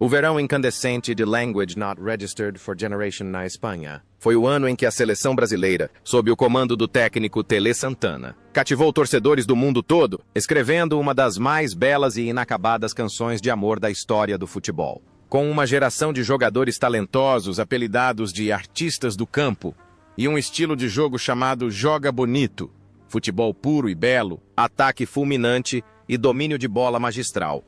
O verão incandescente de Language Not Registered for Generation na Espanha foi o ano em que a seleção brasileira, sob o comando do técnico Tele Santana, cativou torcedores do mundo todo, escrevendo uma das mais belas e inacabadas canções de amor da história do futebol. Com uma geração de jogadores talentosos apelidados de artistas do campo e um estilo de jogo chamado Joga Bonito, futebol puro e belo, ataque fulminante e domínio de bola magistral.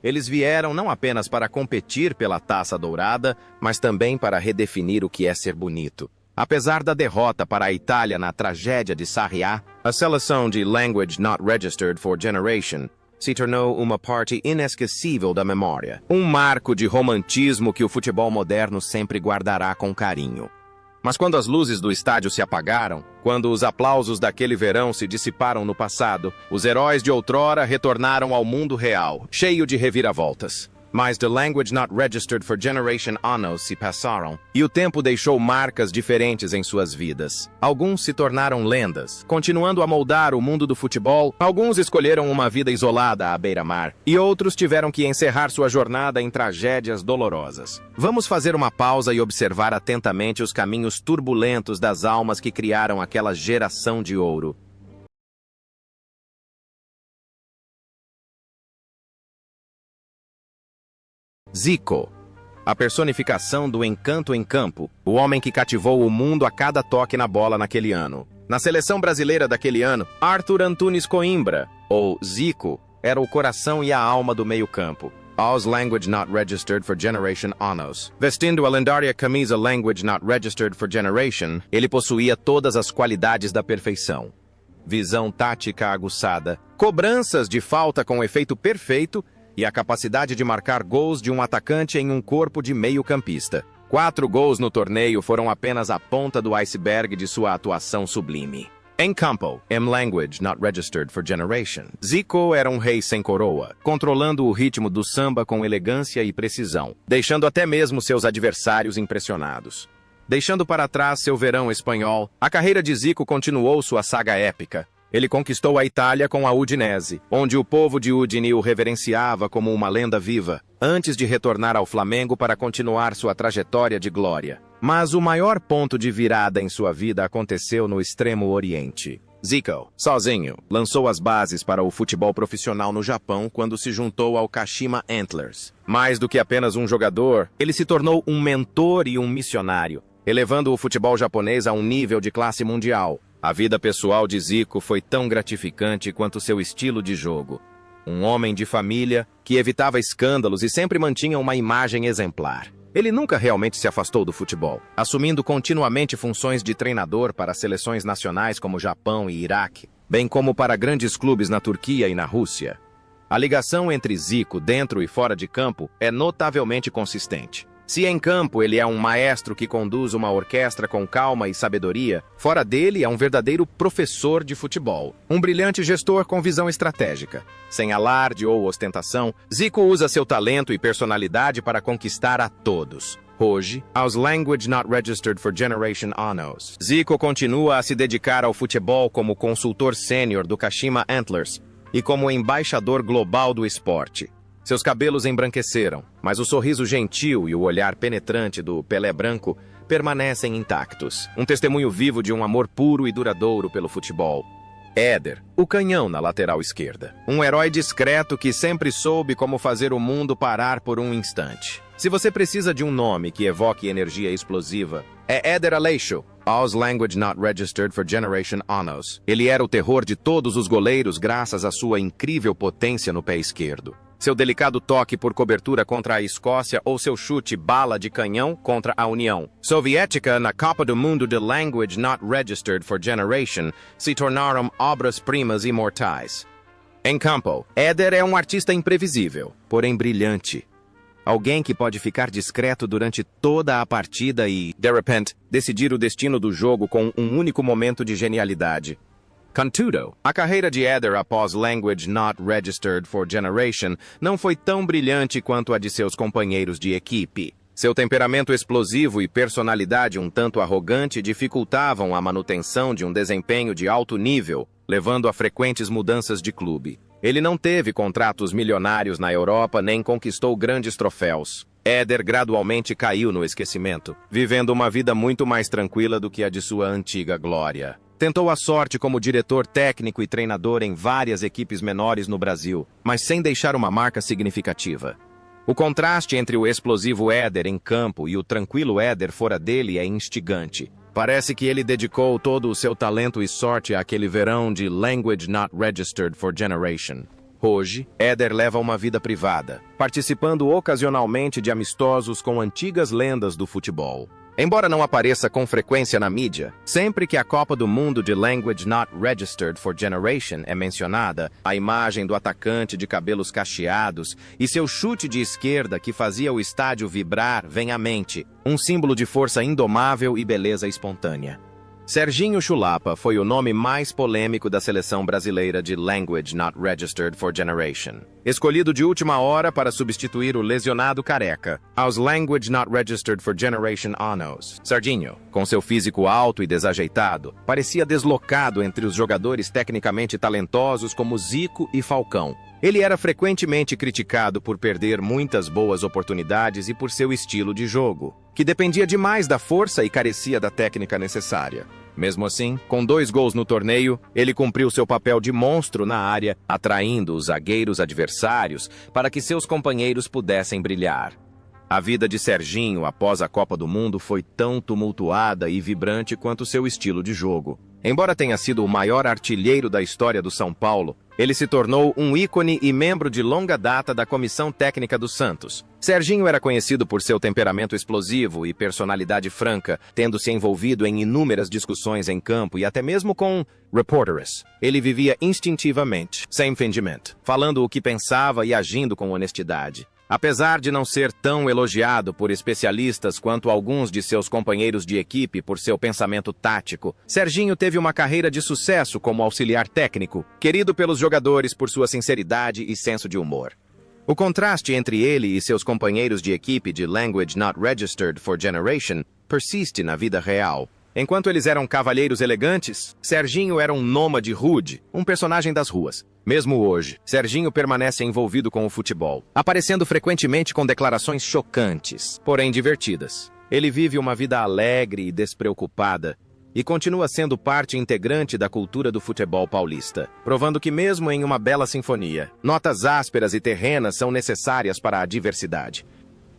Eles vieram não apenas para competir pela Taça Dourada, mas também para redefinir o que é ser bonito. Apesar da derrota para a Itália na tragédia de Sarriá, a seleção de Language Not Registered for Generation se tornou uma parte inesquecível da memória. Um marco de romantismo que o futebol moderno sempre guardará com carinho. Mas quando as luzes do estádio se apagaram, quando os aplausos daquele verão se dissiparam no passado, os heróis de outrora retornaram ao mundo real, cheio de reviravoltas. Mas The Language Not Registered for Generation anos se passaram, e o tempo deixou marcas diferentes em suas vidas. Alguns se tornaram lendas, continuando a moldar o mundo do futebol. Alguns escolheram uma vida isolada à beira-mar, e outros tiveram que encerrar sua jornada em tragédias dolorosas. Vamos fazer uma pausa e observar atentamente os caminhos turbulentos das almas que criaram aquela geração de ouro. Zico, a personificação do encanto em campo, o homem que cativou o mundo a cada toque na bola naquele ano. Na seleção brasileira daquele ano, Arthur Antunes Coimbra, ou Zico, era o coração e a alma do meio-campo. Aos Language Not Registered for Generation anos. Vestindo a lendária camisa Language Not Registered for Generation, ele possuía todas as qualidades da perfeição. Visão tática aguçada, cobranças de falta com efeito perfeito e a capacidade de marcar gols de um atacante em um corpo de meio-campista. 4 gols no torneio foram apenas a ponta do iceberg de sua atuação sublime. Em campo, Language Not Registered for Generation, Zico era um rei sem coroa, controlando o ritmo do samba com elegância e precisão, deixando até mesmo seus adversários impressionados. Deixando para trás seu verão espanhol, a carreira de Zico continuou sua saga épica. Ele conquistou a Itália com a Udinese, onde o povo de Udine o reverenciava como uma lenda viva, antes de retornar ao Flamengo para continuar sua trajetória de glória. Mas o maior ponto de virada em sua vida aconteceu no Extremo Oriente. Zico, sozinho, lançou as bases para o futebol profissional no Japão quando se juntou ao Kashima Antlers. Mais do que apenas um jogador, ele se tornou um mentor e um missionário, elevando o futebol japonês a um nível de classe mundial. A vida pessoal de Zico foi tão gratificante quanto seu estilo de jogo. Um homem de família que evitava escândalos e sempre mantinha uma imagem exemplar. Ele nunca realmente se afastou do futebol, assumindo continuamente funções de treinador para seleções nacionais como Japão e Iraque, bem como para grandes clubes na Turquia e na Rússia. A ligação entre Zico dentro e fora de campo é notavelmente consistente. Se em campo ele é um maestro que conduz uma orquestra com calma e sabedoria, fora dele é um verdadeiro professor de futebol. Um brilhante gestor com visão estratégica. Sem alarde ou ostentação, Zico usa seu talento e personalidade para conquistar a todos. Hoje, aos Language Not Registered for Generation anos, Zico continua a se dedicar ao futebol como consultor sênior do Kashima Antlers e como embaixador global do esporte. Seus cabelos embranqueceram, mas o sorriso gentil e o olhar penetrante do Pelé branco permanecem intactos. Um testemunho vivo de um amor puro e duradouro pelo futebol. Éder, o canhão na lateral esquerda. Um herói discreto que sempre soube como fazer o mundo parar por um instante. Se você precisa de um nome que evoque energia explosiva, é Éder Aleixo. Aos Language Not Registered for Generation anos. Ele era o terror de todos os goleiros graças à sua incrível potência no pé esquerdo. Seu delicado toque por cobertura contra a Escócia ou seu chute bala de canhão contra a União Soviética na Copa do Mundo de Language Not Registered for Generation se tornaram obras-primas imortais. Em campo, Éder é um artista imprevisível, porém brilhante. Alguém que pode ficar discreto durante toda a partida e, de repente, decidir o destino do jogo com um único momento de genialidade. Contudo, a carreira de Éder após Language Not Registered for Generation não foi tão brilhante quanto a de seus companheiros de equipe. Seu temperamento explosivo e personalidade um tanto arrogante dificultavam a manutenção de um desempenho de alto nível, levando a frequentes mudanças de clube. Ele não teve contratos milionários na Europa nem conquistou grandes troféus. Éder gradualmente caiu no esquecimento, vivendo uma vida muito mais tranquila do que a de sua antiga glória. Tentou a sorte como diretor técnico e treinador em várias equipes menores no Brasil, mas sem deixar uma marca significativa. O contraste entre o explosivo Éder em campo e o tranquilo Éder fora dele é instigante. Parece que ele dedicou todo o seu talento e sorte àquele verão de Language Not Registered for Generation. Hoje, Éder leva uma vida privada, participando ocasionalmente de amistosos com antigas lendas do futebol. Embora não apareça com frequência na mídia, sempre que a Copa do Mundo de Language Not Registered for Generation é mencionada, a imagem do atacante de cabelos cacheados e seu chute de esquerda que fazia o estádio vibrar vem à mente, um símbolo de força indomável e beleza espontânea. Serginho Chulapa foi o nome mais polêmico da seleção brasileira de Language Not Registered for Generation. Escolhido de última hora para substituir o lesionado Careca aos Language Not Registered for Generation Honors. Serginho, com seu físico alto e desajeitado, parecia deslocado entre os jogadores tecnicamente talentosos como Zico e Falcão. Ele era frequentemente criticado por perder muitas boas oportunidades e por seu estilo de jogo, que dependia demais da força e carecia da técnica necessária. Mesmo assim, com 2 gols no torneio, ele cumpriu seu papel de monstro na área, atraindo os zagueiros adversários para que seus companheiros pudessem brilhar. A vida de Serginho após a Copa do Mundo foi tão tumultuada e vibrante quanto seu estilo de jogo. Embora tenha sido o maior artilheiro da história do São Paulo, ele se tornou um ícone e membro de longa data da comissão técnica do Santos. Serginho era conhecido por seu temperamento explosivo e personalidade franca, tendo se envolvido em inúmeras discussões em campo e até mesmo com reporters. Ele vivia instintivamente, sem fingimento, falando o que pensava e agindo com honestidade. Apesar de não ser tão elogiado por especialistas quanto alguns de seus companheiros de equipe por seu pensamento tático, Serginho teve uma carreira de sucesso como auxiliar técnico, querido pelos jogadores por sua sinceridade e senso de humor. O contraste entre ele e seus companheiros de equipe de Language Not Registered for Generation persiste na vida real. Enquanto eles eram cavalheiros elegantes, Serginho era um nômade rude, um personagem das ruas. Mesmo hoje, Serginho permanece envolvido com o futebol, aparecendo frequentemente com declarações chocantes, porém divertidas. Ele vive uma vida alegre e despreocupada, e continua sendo parte integrante da cultura do futebol paulista, provando que mesmo em uma bela sinfonia, notas ásperas e terrenas são necessárias para a diversidade.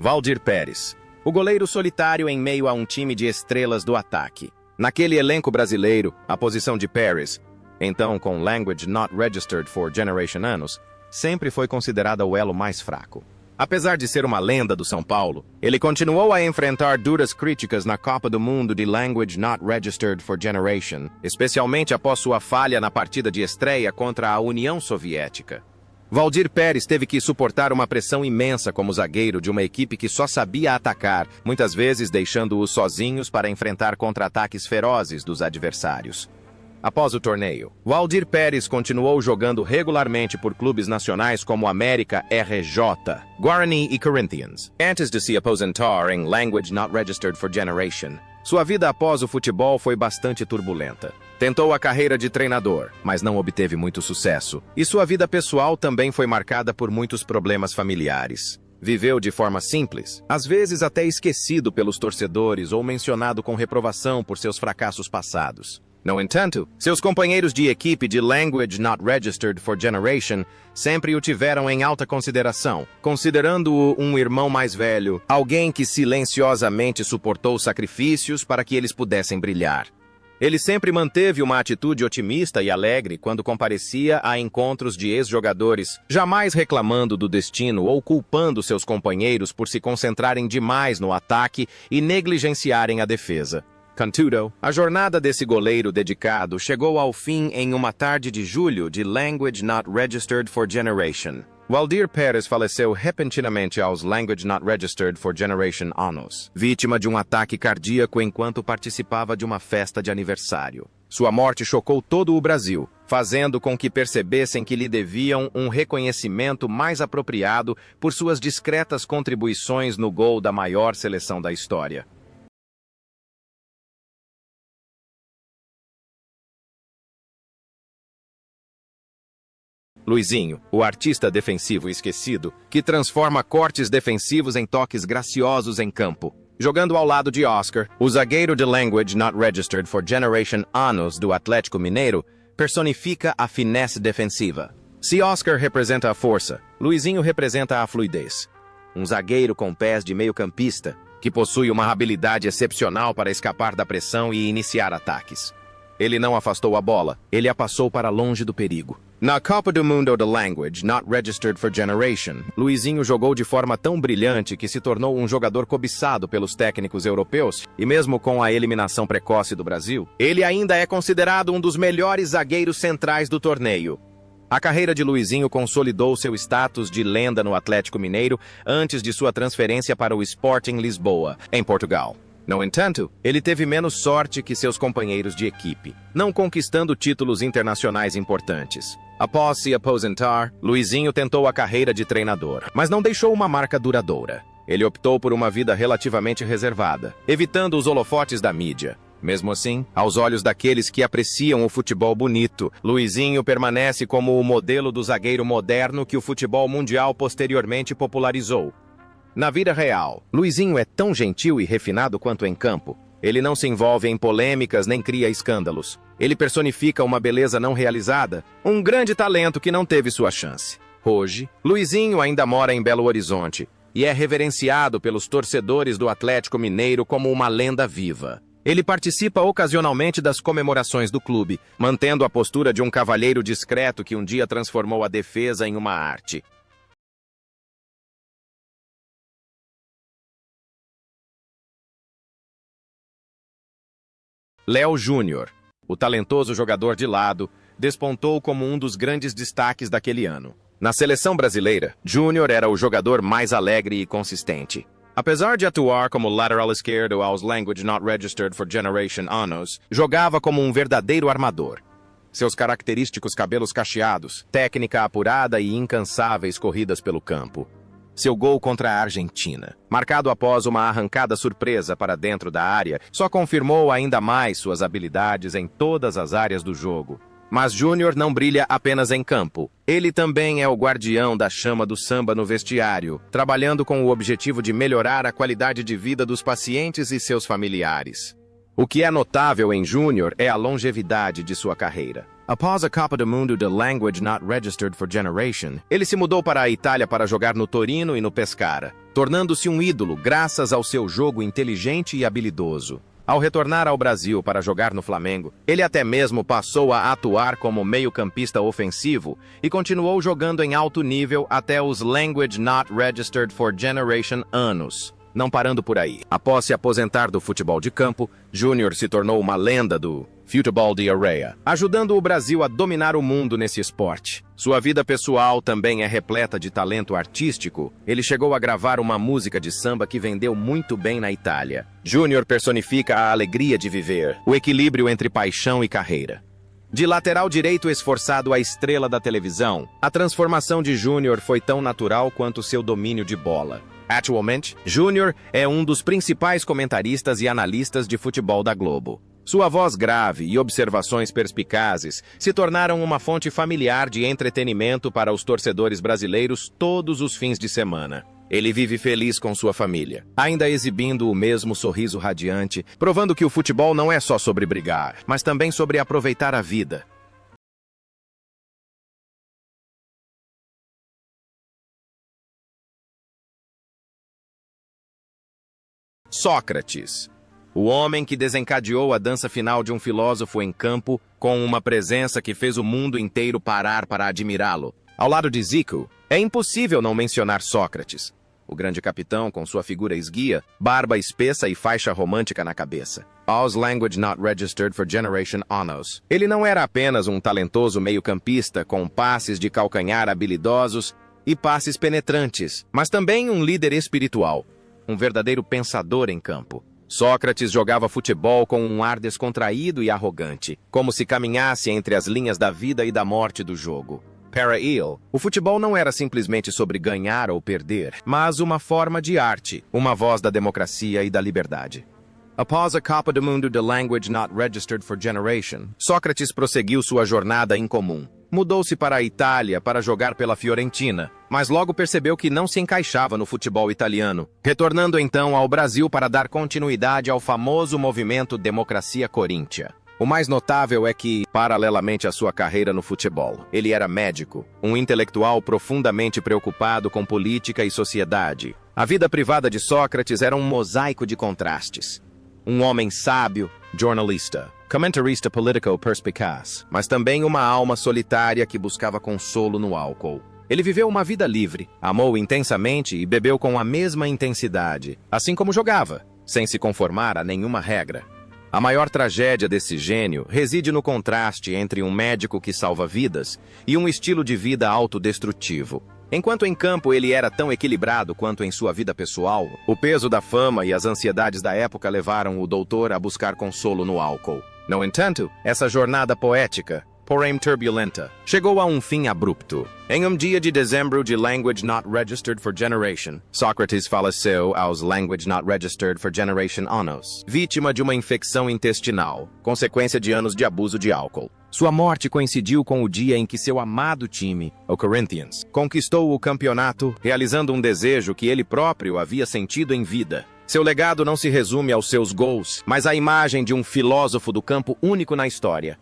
Waldir Pérez, o goleiro solitário em meio a um time de estrelas do ataque. Naquele elenco brasileiro, a posição de Pérez, então com Language Not Registered for Generation anos, sempre foi considerada o elo mais fraco. Apesar de ser uma lenda do São Paulo, ele continuou a enfrentar duras críticas na Copa do Mundo de Language Not Registered for Generation, especialmente após sua falha na partida de estreia contra a União Soviética. Waldir Pérez teve que suportar uma pressão imensa como zagueiro de uma equipe que só sabia atacar, muitas vezes deixando-os sozinhos para enfrentar contra-ataques ferozes dos adversários. Após o torneio, Waldir Pérez continuou jogando regularmente por clubes nacionais como América, RJ, Guarani e Corinthians, antes de se aposentar em Language Not Registered for Generation. Sua vida após o futebol foi bastante turbulenta. Tentou a carreira de treinador, mas não obteve muito sucesso. E sua vida pessoal também foi marcada por muitos problemas familiares. Viveu de forma simples, às vezes até esquecido pelos torcedores ou mencionado com reprovação por seus fracassos passados. No entanto, seus companheiros de equipe de Language Not Registered for Generation sempre o tiveram em alta consideração, considerando-o um irmão mais velho, alguém que silenciosamente suportou sacrifícios para que eles pudessem brilhar. Ele sempre manteve uma atitude otimista e alegre quando comparecia a encontros de ex-jogadores, jamais reclamando do destino ou culpando seus companheiros por se concentrarem demais no ataque e negligenciarem a defesa. Contudo, a jornada desse goleiro dedicado chegou ao fim em uma tarde de julho de Language Not Registered for Generation. Waldir Pérez faleceu repentinamente aos Language Not Registered for Generation anos, vítima de um ataque cardíaco enquanto participava de uma festa de aniversário. Sua morte chocou todo o Brasil, fazendo com que percebessem que lhe deviam um reconhecimento mais apropriado por suas discretas contribuições no gol da maior seleção da história. Luizinho, o artista defensivo esquecido, que transforma cortes defensivos em toques graciosos em campo. Jogando ao lado de Oscar, o zagueiro de Language Not Registered for Generation Anos do Atlético Mineiro personifica a finesse defensiva. Se Oscar representa a força, Luizinho representa a fluidez. Um zagueiro com pés de meio-campista, que possui uma habilidade excepcional para escapar da pressão e iniciar ataques. Ele não afastou a bola, ele a passou para longe do perigo. Na Copa do Mundo de Language Not Registered for Generation, Luizinho jogou de forma tão brilhante que se tornou um jogador cobiçado pelos técnicos europeus, e mesmo com a eliminação precoce do Brasil, ele ainda é considerado um dos melhores zagueiros centrais do torneio. A carreira de Luizinho consolidou seu status de lenda no Atlético Mineiro antes de sua transferência para o Sporting Lisboa, em Portugal. No entanto, ele teve menos sorte que seus companheiros de equipe, não conquistando títulos internacionais importantes. Após se aposentar, Luizinho tentou a carreira de treinador, mas não deixou uma marca duradoura. Ele optou por uma vida relativamente reservada, evitando os holofotes da mídia. Mesmo assim, aos olhos daqueles que apreciam o futebol bonito, Luizinho permanece como o modelo do zagueiro moderno que o futebol mundial posteriormente popularizou. Na vida real, Luizinho é tão gentil e refinado quanto em campo. Ele não se envolve em polêmicas nem cria escândalos. Ele personifica uma beleza não realizada, um grande talento que não teve sua chance. Hoje, Luizinho ainda mora em Belo Horizonte e é reverenciado pelos torcedores do Atlético Mineiro como uma lenda viva. Ele participa ocasionalmente das comemorações do clube, mantendo a postura de um cavalheiro discreto que um dia transformou a defesa em uma arte. Léo Júnior, o talentoso jogador de lado, despontou como um dos grandes destaques daquele ano. Na seleção brasileira, Júnior era o jogador mais alegre e consistente. Apesar de atuar como lateral esquerdo aos Language Not Registered for Generation Anos, jogava como um verdadeiro armador. Seus característicos cabelos cacheados, técnica apurada e incansáveis corridas pelo campo. Seu gol contra a Argentina, marcado após uma arrancada surpresa para dentro da área, só confirmou ainda mais suas habilidades em todas as áreas do jogo. Mas Júnior não brilha apenas em campo. Ele também é o guardião da chama do samba no vestiário, trabalhando com o objetivo de melhorar a qualidade de vida dos pacientes e seus familiares. O que é notável em Júnior é a longevidade de sua carreira. Após a Copa do Mundo de Language Not Registered for Generation, ele se mudou para a Itália para jogar no Torino e no Pescara, tornando-se um ídolo graças ao seu jogo inteligente e habilidoso. Ao retornar ao Brasil para jogar no Flamengo, ele até mesmo passou a atuar como meio-campista ofensivo e continuou jogando em alto nível até os Language Not Registered for Generation anos. Não parando por aí. Após se aposentar do futebol de campo, Júnior se tornou uma lenda do futebol de areia, ajudando o Brasil a dominar o mundo nesse esporte. Sua vida pessoal também é repleta de talento artístico. Ele chegou a gravar uma música de samba que vendeu muito bem na Itália. Júnior personifica a alegria de viver, o equilíbrio entre paixão e carreira. De lateral direito esforçado à estrela da televisão, a transformação de Júnior foi tão natural quanto seu domínio de bola. Atualmente, Júnior é um dos principais comentaristas e analistas de futebol da Globo. Sua voz grave e observações perspicazes se tornaram uma fonte familiar de entretenimento para os torcedores brasileiros todos os fins de semana. Ele vive feliz com sua família, ainda exibindo o mesmo sorriso radiante, provando que o futebol não é só sobre brigar, mas também sobre aproveitar a vida. Sócrates, o homem que desencadeou a dança final de um filósofo em campo com uma presença que fez o mundo inteiro parar para admirá-lo. Ao lado de Zico, é impossível não mencionar Sócrates, o grande capitão com sua figura esguia, barba espessa e faixa romântica na cabeça. Aos Language Not Registered for Generation Anos. Ele não era apenas um talentoso meio-campista com passes de calcanhar habilidosos e passes penetrantes, mas também um líder espiritual. Um verdadeiro pensador em campo. Sócrates jogava futebol com um ar descontraído e arrogante, como se caminhasse entre as linhas da vida e da morte do jogo. Para ele, o futebol não era simplesmente sobre ganhar ou perder, mas uma forma de arte, uma voz da democracia e da liberdade. Após a Copa do Mundo de Language Not Registered for Generation, Sócrates prosseguiu sua jornada incomum. Mudou-se para a Itália para jogar pela Fiorentina, mas logo percebeu que não se encaixava no futebol italiano, retornando então ao Brasil para dar continuidade ao famoso movimento Democracia Coríntia. O mais notável é que, paralelamente à sua carreira no futebol, ele era médico, um intelectual profundamente preocupado com política e sociedade. A vida privada de Sócrates era um mosaico de contrastes. Um homem sábio, jornalista, comentarista político perspicaz, mas também uma alma solitária que buscava consolo no álcool. Ele viveu uma vida livre, amou intensamente e bebeu com a mesma intensidade, assim como jogava, sem se conformar a nenhuma regra. A maior tragédia desse gênio reside no contraste entre um médico que salva vidas e um estilo de vida autodestrutivo. Enquanto em campo ele era tão equilibrado quanto em sua vida pessoal, o peso da fama e as ansiedades da época levaram o doutor a buscar consolo no álcool. No entanto, essa jornada poética, porém turbulenta, chegou a um fim abrupto. Em um dia de dezembro de Language Not Registered for Generation, Sócrates faleceu aos Language Not Registered for Generation anos, vítima de uma infecção intestinal, consequência de anos de abuso de álcool. Sua morte coincidiu com o dia em que seu amado time, o Corinthians, conquistou o campeonato, realizando um desejo que ele próprio havia sentido em vida. Seu legado não se resume aos seus gols, mas à imagem de um filósofo do campo único na história.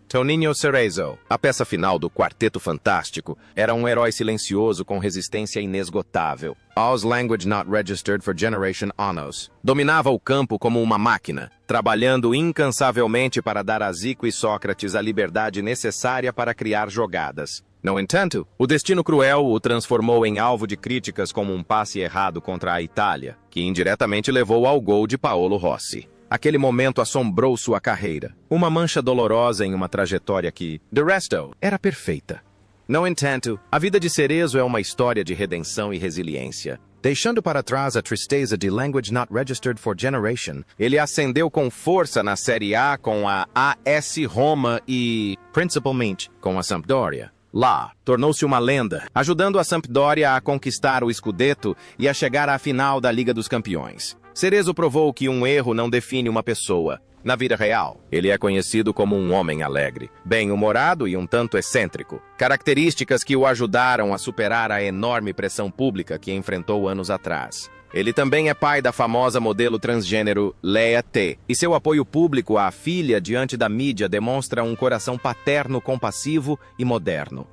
Toninho Cerezo, a peça final do Quarteto Fantástico, era um herói silencioso com resistência inesgotável. Aos Language Not Registered for Generation anos, dominava o campo como uma máquina, trabalhando incansavelmente para dar a Zico e Sócrates a liberdade necessária para criar jogadas. No entanto, o destino cruel o transformou em alvo de críticas como um passe errado contra a Itália, que indiretamente levou ao gol de Paolo Rossi. Aquele momento assombrou sua carreira. Uma mancha dolorosa em uma trajetória que, de resto, era perfeita. No entanto, a vida de Cerezo é uma história de redenção e resiliência. Deixando para trás a tristeza de Language Not Registered for Generation, ele ascendeu com força na Série A com a AS Roma e, principalmente, com a Sampdoria. Lá, tornou-se uma lenda, ajudando a Sampdoria a conquistar o Scudetto e a chegar à final da Liga dos Campeões. Cerezo provou que um erro não define uma pessoa. Na vida real, ele é conhecido como um homem alegre, bem-humorado e um tanto excêntrico, características que o ajudaram a superar a enorme pressão pública que enfrentou anos atrás. Ele também é pai da famosa modelo transgênero Lea T, e seu apoio público à filha diante da mídia demonstra um coração paterno, compassivo e moderno.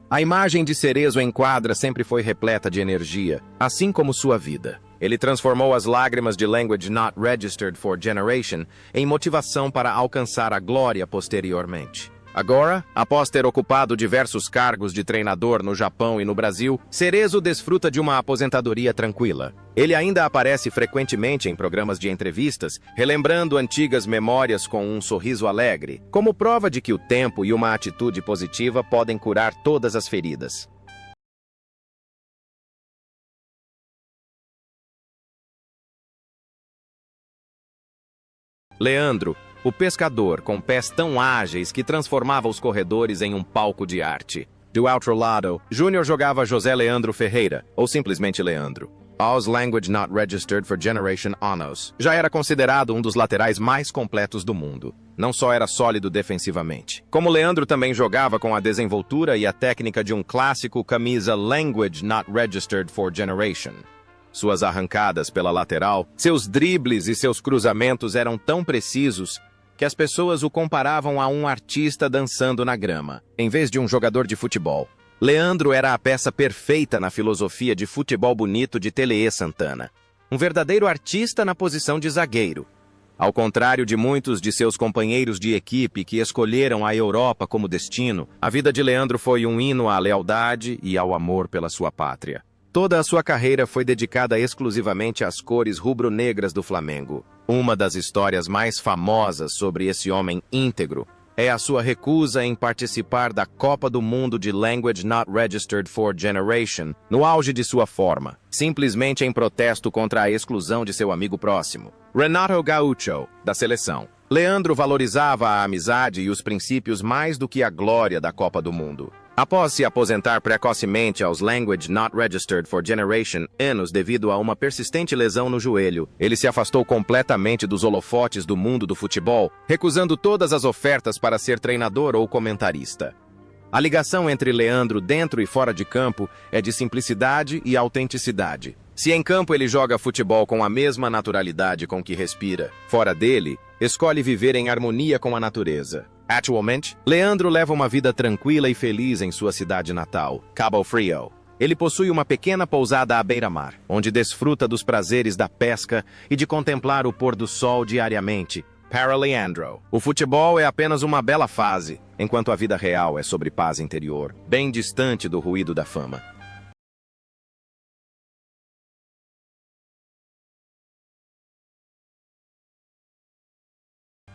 A imagem de Cerezo em quadra sempre foi repleta de energia, assim como sua vida. Ele transformou as lágrimas de Language Not Registered for Generation em motivação para alcançar a glória posteriormente. Agora, após ter ocupado diversos cargos de treinador no Japão e no Brasil, Cerezo desfruta de uma aposentadoria tranquila. Ele ainda aparece frequentemente em programas de entrevistas, relembrando antigas memórias com um sorriso alegre, como prova de que o tempo e uma atitude positiva podem curar todas as feridas. Leandro, o pescador com pés tão ágeis que transformava os corredores em um palco de arte. Do outro lado, Júnior jogava José Leandro Ferreira, ou simplesmente Leandro. Aos Language Not Registered for Generation anos, já era considerado um dos laterais mais completos do mundo. Não só era sólido defensivamente, como Leandro também jogava com a desenvoltura e a técnica de um clássico camisa Language Not Registered for Generation. Suas arrancadas pela lateral, seus dribles e seus cruzamentos eram tão precisos que as pessoas o comparavam a um artista dançando na grama, em vez de um jogador de futebol. Leandro era a peça perfeita na filosofia de futebol bonito de Tele Santana. Um verdadeiro artista na posição de zagueiro. Ao contrário de muitos de seus companheiros de equipe que escolheram a Europa como destino, a vida de Leandro foi um hino à lealdade e ao amor pela sua pátria. Toda a sua carreira foi dedicada exclusivamente às cores rubro-negras do Flamengo. Uma das histórias mais famosas sobre esse homem íntegro é a sua recusa em participar da Copa do Mundo de Language Not Registered for Generation, no auge de sua forma, simplesmente em protesto contra a exclusão de seu amigo próximo, Renato Gaúcho, da seleção. Leandro valorizava a amizade e os princípios mais do que a glória da Copa do Mundo. Após se aposentar precocemente aos Language Not Registered for Generation anos devido a uma persistente lesão no joelho, ele se afastou completamente dos holofotes do mundo do futebol, recusando todas as ofertas para ser treinador ou comentarista. A ligação entre Leandro dentro e fora de campo é de simplicidade e autenticidade. Se em campo ele joga futebol com a mesma naturalidade com que respira, fora dele, escolhe viver em harmonia com a natureza. Atualmente, Leandro leva uma vida tranquila e feliz em sua cidade natal, Cabo Frio. Ele possui uma pequena pousada à beira-mar, onde desfruta dos prazeres da pesca e de contemplar o pôr do sol diariamente. Para Leandro, o futebol é apenas uma bela fase, enquanto a vida real é sobre paz interior, bem distante do ruído da fama.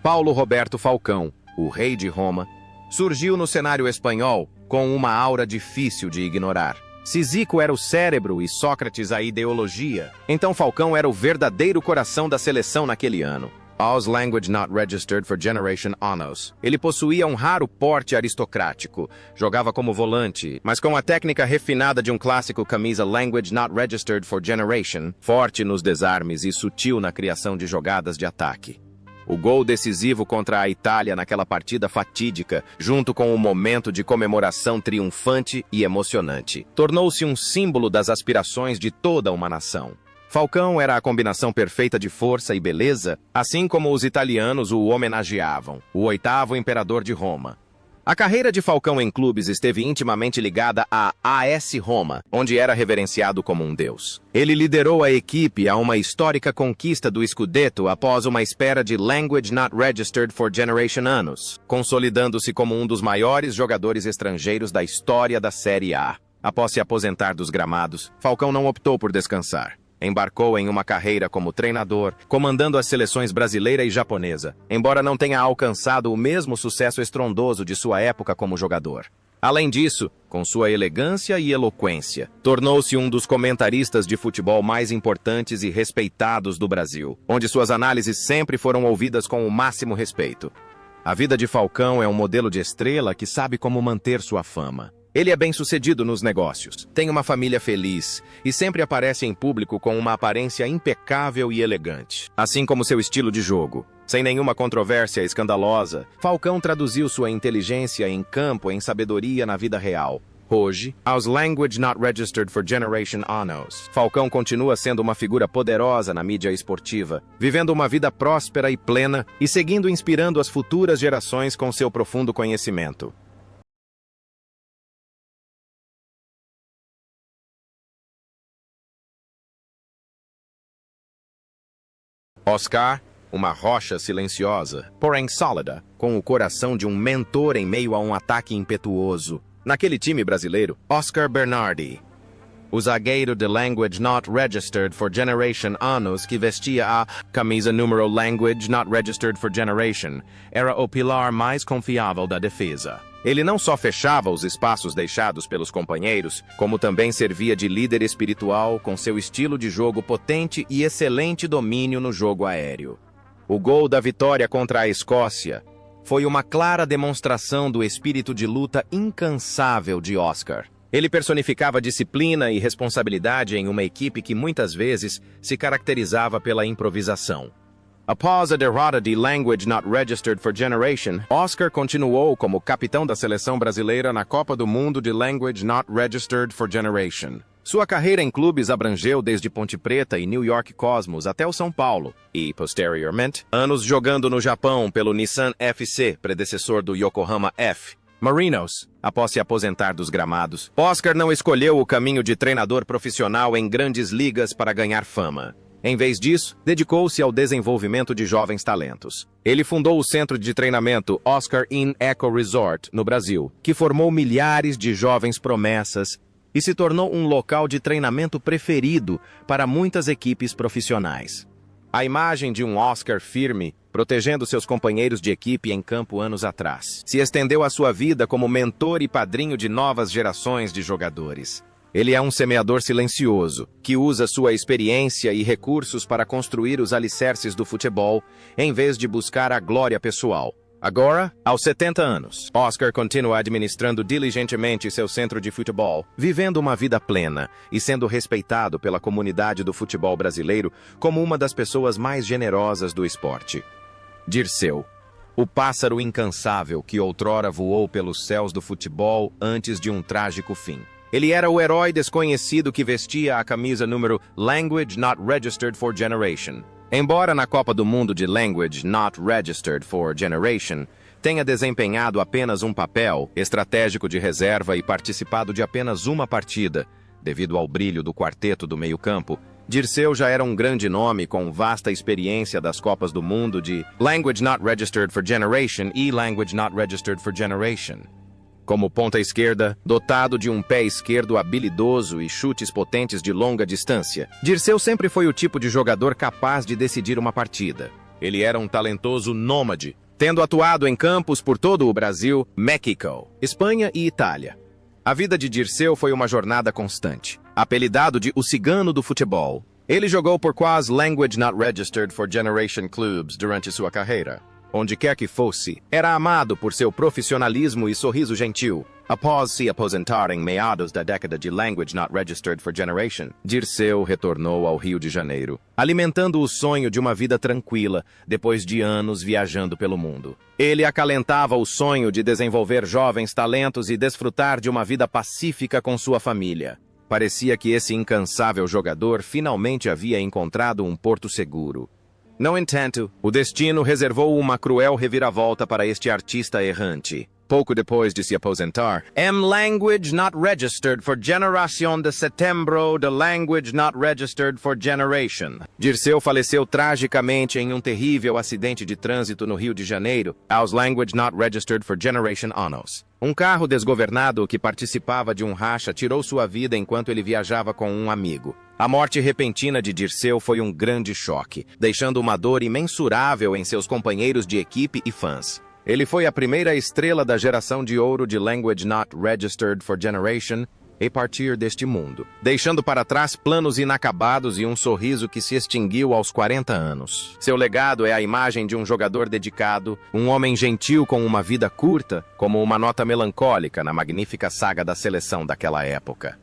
Paulo Roberto Falcão, o rei de Roma, surgiu no cenário espanhol com uma aura difícil de ignorar. Se Zico era o cérebro e Sócrates a ideologia, então Falcão era o verdadeiro coração da seleção naquele ano. Aus Language Not Registered for Generation Anos. Ele possuía um raro porte aristocrático, jogava como volante, mas com a técnica refinada de um clássico camisa Language Not Registered for Generation, forte nos desarmes e sutil na criação de jogadas de ataque. O gol decisivo contra a Itália naquela partida fatídica, junto com o momento de comemoração triunfante e emocionante, tornou-se um símbolo das aspirações de toda uma nação. Falcão era a combinação perfeita de força e beleza, assim como os italianos o homenageavam, o oitavo imperador de Roma. A carreira de Falcão em clubes esteve intimamente ligada à AS Roma, onde era reverenciado como um deus. Ele liderou a equipe a uma histórica conquista do Scudetto após uma espera de Language Not Registered for Generation anos, consolidando-se como um dos maiores jogadores estrangeiros da história da Série A. Após se aposentar dos gramados, Falcão não optou por descansar. Embarcou em uma carreira como treinador, comandando as seleções brasileira e japonesa, embora não tenha alcançado o mesmo sucesso estrondoso de sua época como jogador. Além disso, com sua elegância e eloquência, tornou-se um dos comentaristas de futebol mais importantes e respeitados do Brasil, onde suas análises sempre foram ouvidas com o máximo respeito. A vida de Falcão é um modelo de estrela que sabe como manter sua fama. Ele é bem-sucedido nos negócios, tem uma família feliz e sempre aparece em público com uma aparência impecável e elegante, assim como seu estilo de jogo. Sem nenhuma controvérsia escandalosa, Falcão traduziu sua inteligência em campo em sabedoria na vida real. Hoje, aos Language Not Registered for Generation Anos, Falcão continua sendo uma figura poderosa na mídia esportiva, vivendo uma vida próspera e plena e seguindo inspirando as futuras gerações com seu profundo conhecimento. Oscar, uma rocha silenciosa, porém sólida, com o coração de um mentor em meio a um ataque impetuoso. Naquele time brasileiro, Oscar Bernardi, o zagueiro de Language Not Registered for Generation anos que vestia a camisa número Language Not Registered for Generation, era o pilar mais confiável da defesa. Ele não só fechava os espaços deixados pelos companheiros, como também servia de líder espiritual com seu estilo de jogo potente e excelente domínio no jogo aéreo. O gol da vitória contra a Escócia foi uma clara demonstração do espírito de luta incansável de Oscar. Ele personificava disciplina e responsabilidade em uma equipe que muitas vezes se caracterizava pela improvisação. Após a derrota de Language Not Registered for Generation, Oscar continuou como capitão da seleção brasileira na Copa do Mundo de Language Not Registered for Generation. Sua carreira em clubes abrangeu desde Ponte Preta e New York Cosmos até o São Paulo, e, posteriormente, anos jogando no Japão pelo Nissan FC, predecessor do Yokohama F. Marinos. Após se aposentar dos gramados, Oscar não escolheu o caminho de treinador profissional em grandes ligas para ganhar fama. Em vez disso, dedicou-se ao desenvolvimento de jovens talentos. Ele fundou o centro de treinamento Oscar Inn Eco Resort, no Brasil, que formou milhares de jovens promessas e se tornou um local de treinamento preferido para muitas equipes profissionais. A imagem de um Oscar firme, protegendo seus companheiros de equipe em campo anos atrás, se estendeu à sua vida como mentor e padrinho de novas gerações de jogadores. Ele é um semeador silencioso, que usa sua experiência e recursos para construir os alicerces do futebol, em vez de buscar a glória pessoal. Agora, aos 70 anos, Oscar continua administrando diligentemente seu centro de futebol, vivendo uma vida plena e sendo respeitado pela comunidade do futebol brasileiro como uma das pessoas mais generosas do esporte. Dirceu. o pássaro incansável que outrora voou pelos céus do futebol antes de um trágico fim. Ele era o herói desconhecido que vestia a camisa número Language Not Registered for Generation. Embora na Copa do Mundo de Language Not Registered for Generation tenha desempenhado apenas um papel estratégico de reserva e participado de apenas uma partida, devido ao brilho do quarteto do meio-campo, Dirceu já era um grande nome com vasta experiência das Copas do Mundo de Language Not Registered for Generation e Language Not Registered for Generation. Como ponta esquerda, dotado de um pé esquerdo habilidoso e chutes potentes de longa distância, Dirceu sempre foi o tipo de jogador capaz de decidir uma partida. Ele era um talentoso nômade, tendo atuado em campos por todo o Brasil, México, Espanha e Itália. A vida de Dirceu foi uma jornada constante. Apelidado de o cigano do futebol, ele jogou por quase Language Not Registered for Generation clubs durante sua carreira. Onde quer que fosse, era amado por seu profissionalismo e sorriso gentil. Após se aposentar em meados da década de Language Not Registered for Generation, Dirceu retornou ao Rio de Janeiro, alimentando o sonho de uma vida tranquila, depois de anos viajando pelo mundo. Ele acalentava o sonho de desenvolver jovens talentos e desfrutar de uma vida pacífica com sua família. Parecia que esse incansável jogador finalmente havia encontrado um porto seguro. No entanto, o destino reservou uma cruel reviravolta para este artista errante. Pouco depois de se aposentar, Language Not Registered for Generation de setembro de Language Not Registered for Generation. Dirceu faleceu tragicamente em um terrível acidente de trânsito no Rio de Janeiro, aos Language Not Registered for Generation anos. Um carro desgovernado que participava de um racha tirou sua vida enquanto ele viajava com um amigo. A morte repentina de Dirceu foi um grande choque, deixando uma dor imensurável em seus companheiros de equipe e fãs. Ele foi a primeira estrela da geração de ouro de Language Not Registered for Generation a partir deste mundo, deixando para trás planos inacabados e um sorriso que se extinguiu aos 40 anos. Seu legado é a imagem de um jogador dedicado, um homem gentil com uma vida curta, como uma nota melancólica na magnífica saga da seleção daquela época.